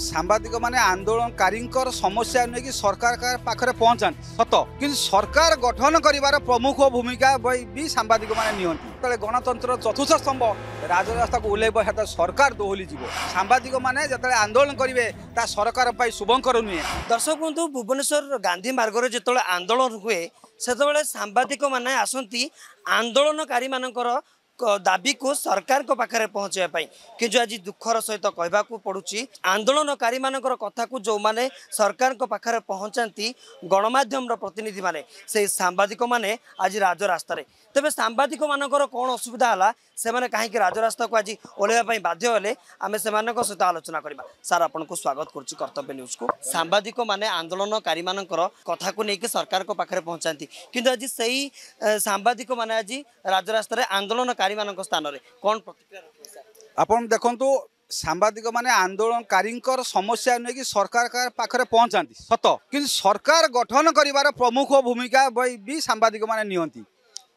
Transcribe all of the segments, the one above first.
सांबादिक माने आंदोलनकारी समस्या नहीं कि सरकार पाखे पहुंचा सत कि सरकार गठन कर प्रमुख भूमिका भी सांबादिक माने नियंती गणतंत्र चतुर्थ स्तंभ राजरास्ता को ओह्लैब सरकार दोहली जीव सांबादिक माने जिते आंदोलन करेंगे सरकार शुभंकर नुहे। दर्शक बंधु भुवनेश्वर गांधी मार्ग जो आंदोलन हुए से सांबादिक माने आसती आंदोलनकारी मानकर दाबी को सरकार को पाखे पहुँचाई कि आज दुखर सहित कहवाक पड़ुछि आंदोलनकारी मानकर कथा को जो माने सरकार को पाखे पहुँचाती गणमाध्यम प्रतिनिधि माने से सांबादिक माने आज राजरास्ता तेरे सांबादिक मानकर कौन असुविधा है से माने कहीं राजरास्ता को आज ओह्लैवा बाध्य हेले आम से सहित आलोचना करवा। सार आपन को स्वागत करुच्ची कर्तव्य न्यूज को। सांबादिक माने आंदोलनकारी मानकर कथा को लेकिन सरकार को पाखे पहुँचाती किंतु आज सही सांबादिक माने आज राजरास्ता आंदोलनकारी मानक स्थान रे कौन प्रतिक्रिया आपन देखंतु सांबादिक माने आंदोलनकारी समस्या नहीं कि सरकार पाखे पहुंचा सत कि सरकार गठन कर प्रमुख भूमिका भी सांबादिक माने नियंती।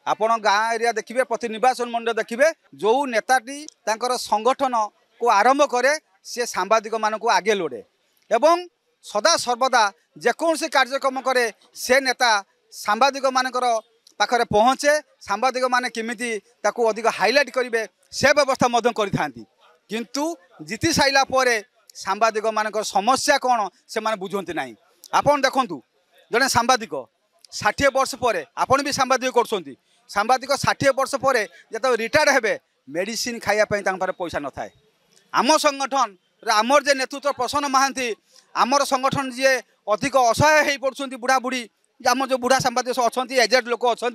आपण गाँ एरिया देखिए प्रति निर्वाचन मंडल देखिए जो नेताटी तांकर संगठन को आरंभ करे सी सांबादिक मान को आगे लोड़े एवं सदा सर्वदा जेकोसी कार्यक्रम करे से नेता सांबादिक मानकर पाखरे पहुँचे सांबादिक माने किमिति ताकू अधिक हाइलाइट करेंगे से व्यवस्था मध्य करिथांती किंतु जीति साइला परे सांबादिक मानकर समस्या कौन से माने बुझंती नहीं। आपण देखंतु जने सांबादिक 60 वर्ष पर आपण भी सांबादिक करछंती सांबादिक 60 वर्ष पर जब रिटायर्ड हेबे मेडिसिन खाइया पैसा न थाए आम संगठन आमर जे नेतृत्व प्रसन्न महांती आमर संगठन जी अधिक असहाय हो पड़ुंट बुढ़ा बुढ़ी आम जो बुढ़ा सांबादिक अच्छा एजेड लोक अच्छा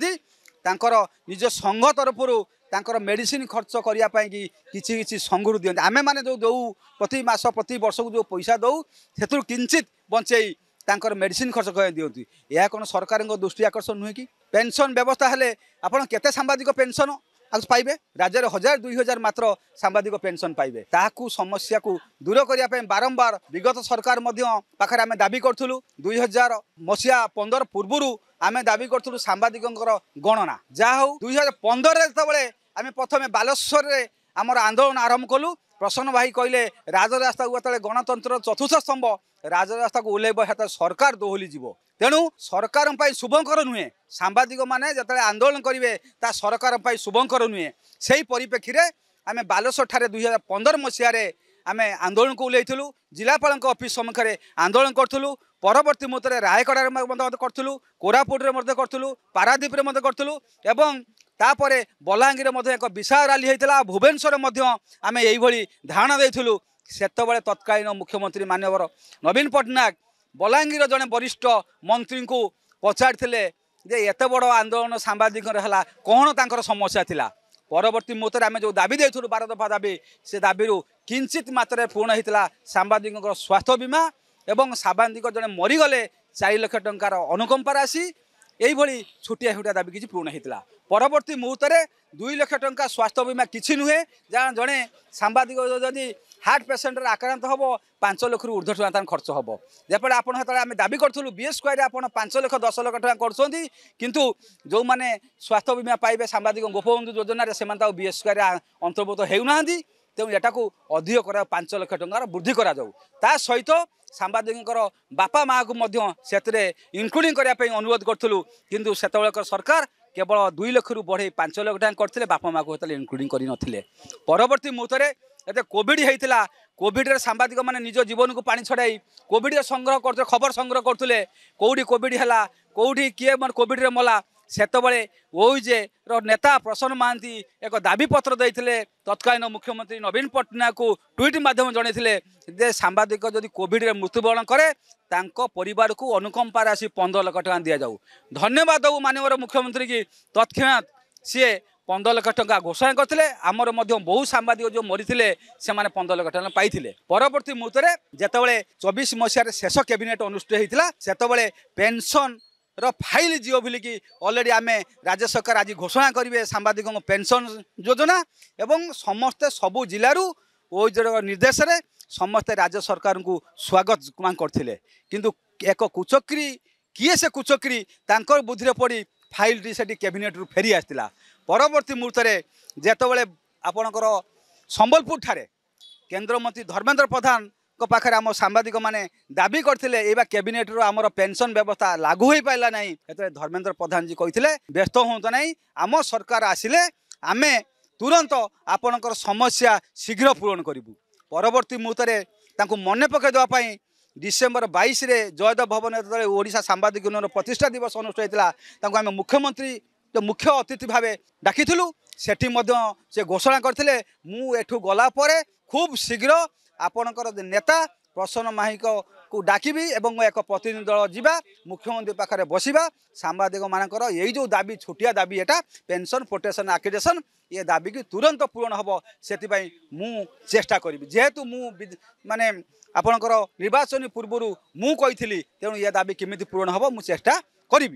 निज संघ तरफ मेडिसिन खर्च करने कि संघरू दिखते आमे मैंने जो दौ प्रति मास प्रति वर्ष को जो पैसा दौ से किंचित बंचई तांकर मेडिसिन खर्च कर दिखती यह कौन सरकार दृष्टि आकर्षण नुहे कि पेंशन व्यवस्था हेले आपन केते सांबादिक पेंशन आज पाइबे राज्य 1000-2000 मात्र सांबादिक पेंशन पाइबे ताकू समस्या को दूर करने बारंबार विगत सरकार पाखे आम दाबी करूँ 2015 पूर्व आम दाबी करूँ सांबादिक गणना जहा हूँ 2015 जो आम प्रथम बालेश्वर आमर आंदोलन आरंभ कलु प्रसन्न भाई कहले राजरास्ता को गणतंत्र चतुर्थ स्तंभ राजरास्ता को ओह्लैब सरकार दोहली जीव तेणु सरकार शुभंकर नुहे सांबादिक माने जिते आंदोलन करेंगे सरकार शुभंकर नुहे से परिप्रेक्षी में आम बालेश्वर ठारे 2015 मसीह आम आंदोलन को ओह्लैलु जिलापाल ऑफिस सम्मुखें आंदोलन करूँ परवर्ती मुहूर्त रायगड़ा करूँ कोरापुट करूँ पारादीप करूँ एवं तापर बलांगीर एक विशाल रैली होता भुवनेश्वर आम यही धारणा देलु सेतबले तत्कालीन मुख्यमंत्री मानवर नवीन पट्टनायक बलांगीर जड़े वरिष्ठ मंत्री को पचारे एत बड़ आंदोलन सांबादिक कौन तांकर समस्या थिला परवर्ती मुहूर्त आम जो दाबी देलु 12 दफा दाबी से दाबी किंचित मात्रा पूर्ण होता सांबादिक स्वास्थ्य बीमा एवं सांबादिक जड़े मरीगले 4 लाख टंकार अनुकंपा राशि यही छुटिया छुटिया दाबी किसी पूर्ण होता परवर्ती मुहूर्त 2 लाख टंका स्वास्थ्य बीमा किसी नुहे जहाँ जड़े सांबादिक जदि हार्ट पेसेंट आक्रांत हम 5 लाख रु ऊर्ध्व टका खर्च हम जपटे आम दाबी करूँ बीएसक्यू आप 5 लाख 10 लाख टका कर किंतु जो मैंने स्वास्थ्य बीमा पाइबे सांबादिक गोपबंधु योजन से बीएसक्यू अंतर्भुक्त होना तेणु यहाँ को अधिक कर 5 लाख टंकार वृद्धि करा ता सहित सांबादिक बापा माँ को इनक्लूडिंग करने अनुरोध करूँ किंतु सेतबेलकर सरकार केवल 2 लाख रु बढ़े 5 लाख टका करते बापा माँ को इनक्लूडिंग कर परवर्ती मुहूर्त ये कोविड होता कोविड सांबादिक माने निज जीवन को पानी छड़ाई कोविड संग्रह कर खबर संग्रह करते कौटी कोविड है कौटी किए कोविड मला सेतबले ओजे नेता प्रसन्न महांती एक दाबी पत्र देते तत्कालीन मुख्यमंत्री नवीन पट्टनायक को ट्वीट माध्यम जनते सांबादिक जदि कोविड मृत्युवरण करे परिवार को अनुकंपा राशि 15 लाख टका दि जाऊ धन्यवाद दू माननीय मुख्यमंत्री की तत्क्षणात सी 15 लाख टका घोषणा करते आमर बहु सांबादिक जो मरी से 15 लाख टका पाई परवर्ती मुहूर्त जितेबाला 24 मसीह शेष कैबिनेट अनुष्ठित होता सेतबले पेंशन फाइल जीव बोलिकी अलरेडी आम राज्य सरकार आज घोषणा करेंगे सांबादिक पेंशन योजना एवं समस्ते सबू जिलूर ओजर निर्देश में समस्ते राज्य सरकार को स्वागत करते किंतु एक कुचक्री किए से कुचक्री तांकर बुद्धि पड़ी फाइल टी से कैबिनेट रु फेरी आसला परवर्ती मुहूर्त जितेबाला आपणकर संबलपुर ठारे केंद्रमंत्री धर्मेंद्र प्रधान पाखे आम सांबादिक मैंने दाबी करते एवं कैबिनेट रो आमर पेंशन व्यवस्था लागू हो पारा ना ये धर्मेंद्र प्रधान जी कहते व्यस्त हूँ ना आम सरकार आसिले आमे तुरंत आपणकर समस्या शीघ्र पूरण करूँ परवर्ती मुहूर्त मन पकई देवाई डिसेम्बर 22 रे जयदेव भवन ओडिशा सांबादिक यूनियन प्रतिष्ठा दिवस अनुष्ठित होता आम मुख्यमंत्री मुख्य अतिथि भाव डाकिलु सेठी से घोषणा करते मुठू गला खूब शीघ्र आपणकर नेता प्रसन्न माहिक को डाकिबी एवं एक प्रतिनिधि दल जीवा मुख्यमंत्री पाखे बसवा सांबादिक मानकर यही जो दाबी छोटिया दाबी एटा पेंशन प्रोटेक्शन आक्रिडेशन ये दाबी की तुरंत पूरण हम से मु चेष्टा करी जेहेतु मु माने आपणकर निर्वाचन पूर्व मु कही तेणु ये दाबी केमी पूरण हम मु चेष्टा करी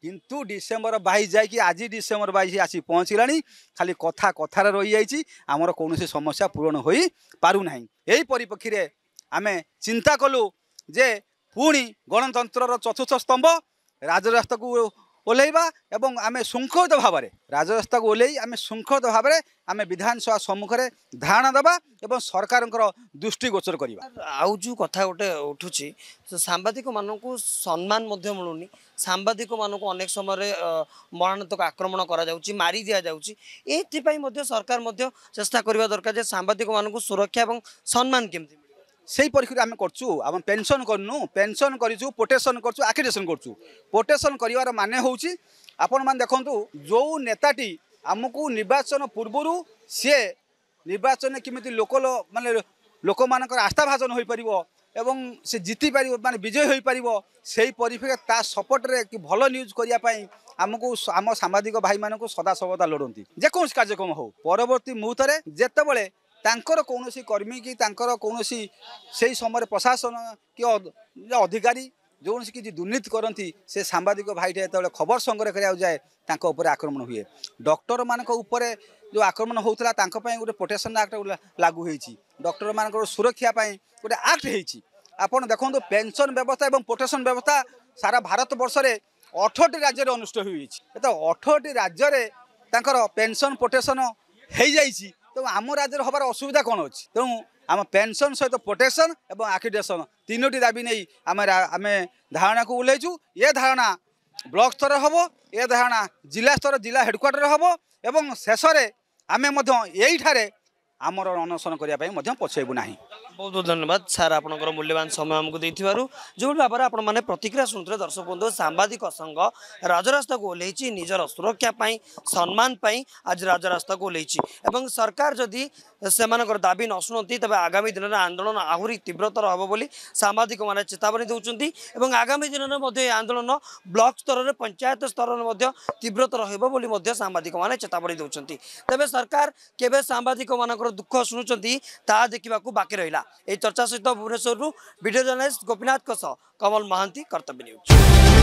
किंतु डिसेम्बर 22 जाकि आज डिसेम्बर 22 आसी पहुँचला खाली कथा कथार रही जाइए आमर कौन समस्या पूरण हो पारुना यही परिप्रेक्षी में आम चिंता कलु जे पुणी गणतंत्र चतुर्थ स्तंभ राजरास्ता को ओल्लैवा एवं आम शृंखलित भाव में राजरास्ता को ओल्लै आम शृंखलित भाव में आम विधानसभा सम्मुखें धारणा देवा एवं सरकार दृष्टिगोचर करवा आउ जो कथा गोटे उठुची सांबादिक मानक सम्मान मिलूनी सांबादिक मानक अनेक समय मरणात्मक आक्रमण करा मारी दि जाऊँगी सरकार चेष्टा करने दरकार सांबादिक मानक सुरक्षा और सम्मान केमती से परीक्षा आम करचु आम पेंशन करनु पेंशन करूँ प्रोटेक्शन करूँ आक्रिडेशन करूँ प्रोटेक्शन कर माने हूँ आपण मैंने देखु जो नेताटी आमको निर्वाचन पूर्वर सी निर्वाचन केमी लोक माने लोक मान आस्था भाजन हो पार एवं से जीति पार माने विजय हो पार से परिप्रेक्षी ता सपोर्ट रे कि भल न्यूज करने आमको आम सांबादिक भाई मान सदा सर्वदा लड़ती जेकोसी कार्यक्रम हो परवर्ती मुहूर्त जितेबले तांकर कौन कर्मी कि कौन से समय प्रशासन कि अधिकारी जो किसी दुर्नीति करती से सांबादिक भाईटे जो खबर संग्रह करा जाए आक्रमण हुए डॉक्टर मान जो आक्रमण होता गोटे प्रोटेक्शन एक्ट लागू होती डॉक्टर मान सुरक्षा गोटे एक्ट होती आपड़ देखो पेंशन व्यवस्था और प्रोटेक्शन व्यवस्था सारा भारत वर्ष में 18 राज्य अनुष्ठित हुई तो 18 राज्य पेंशन प्रोटेक्शन हो जाइए तो आम राज्य हबार असुविधा कौन अच्छी तेणु आम पेंशन सहित प्रोटेक्शन और आक्रिडेशन तीनोटी दाबी नहीं आम धारणा को ओल्लैचु ये धारणा ब्लॉक स्तर हम ये धारणा जिला स्तर जिला हेडक्वार्टर हम एवं शेष में आम यही आमर अनशन करने पछेबू ना बहुत बहुत धन्यवाद सार आपंकर मूल्यवान समय आमको जो भाव में आपने प्रतिक्रिया शुणुते दर्शक बंधु सांबादिक संघ राजरास्ता को ओल्लैची निजर सुरक्षा सम्मान आज राजरास्ता को ओल्लैची सरकार जदि से दाबी न शुणती तेज आगामी दिन में आंदोलन आहरी तीव्रतर हम बोली सांबादिक मैंने चेतावनी देउछंती आगामी दिन में आंदोलन ब्लॉक स्तर में पंचायत स्तर में तीव्रतर हो सांबादिक मैंने चेतावनी देउछंती तेबे सरकार केबे सांबादिक मान दुख शुणुंट ता देखा बाकी रहा यह चर्चा सहित भुवनेश्वर वीडियो जर्नलिस्ट गोपीनाथ कमल महांती कर्तव्य न्यूज।